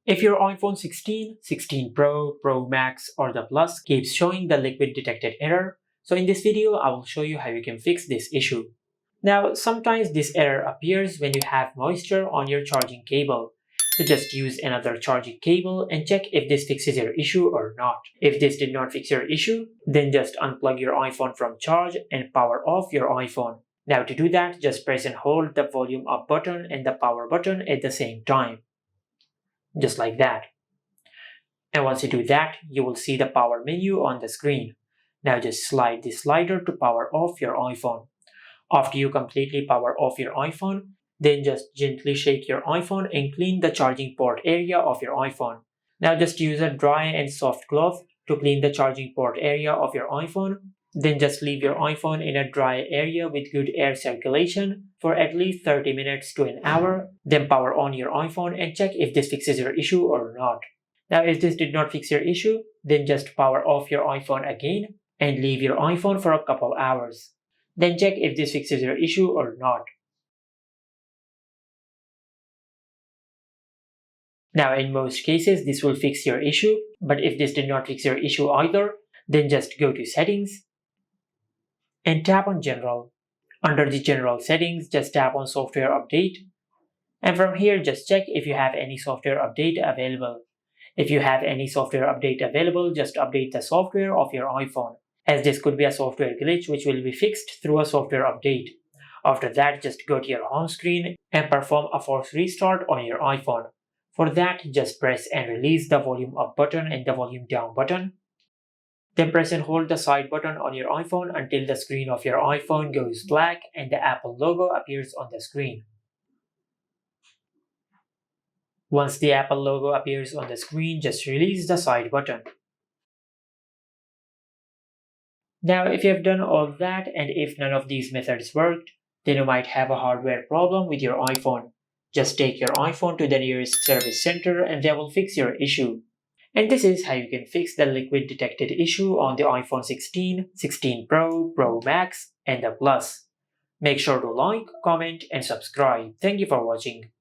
If your iPhone 16, 16 Pro, Pro Max, or the Plus keeps showing the liquid detected error, so in this video I will show you how you can fix this issue. Now, sometimes this error appears when you have moisture on your charging cable. So just use another charging cable and check if this fixes your issue or not. If this did not fix your issue, then just unplug your iPhone from charge and power off your iPhone. Now to do that, just press and hold the volume up button and the power button at the same time. Just like that. And once you do that, you will see the power menu on the screen. Now just slide the slider to power off your iPhone. After you completely power off your iPhone, then just gently shake your iPhone and clean the charging port area of your iPhone. Now just use a dry and soft cloth to clean the charging port area of your iPhone. Then just leave your iPhone in a dry area with good air circulation for at least 30 minutes to an hour. Then power on your iPhone and check if this fixes your issue or not. Now if this did not fix your issue, then just power off your iPhone again and leave your iPhone for a couple hours. Then check if this fixes your issue or not. Now in most cases this will fix your issue, but if this did not fix your issue either, then just go to Settings and tap on General. Under the General settings, just tap on Software Update, and from here just check if you have any software update available. If you have any software update available, just update the software of your iPhone, as this could be a software glitch which will be fixed through a software update. After that, just go to your home screen and perform a force restart on your iPhone. For that, just press and release the volume up button and the volume down button. Then press and hold the side button on your iPhone until the screen of your iPhone goes black and the Apple logo appears on the screen. Once the Apple logo appears on the screen, just release the side button. Now, if you have done all that and if none of these methods worked, then you might have a hardware problem with your iPhone. Just take your iPhone to the nearest service center and they will fix your issue. And this is how you can fix the liquid detected issue on the iPhone 16, 16 Pro, Pro Max, and the Plus. Make sure to like, comment, and subscribe. Thank you for watching.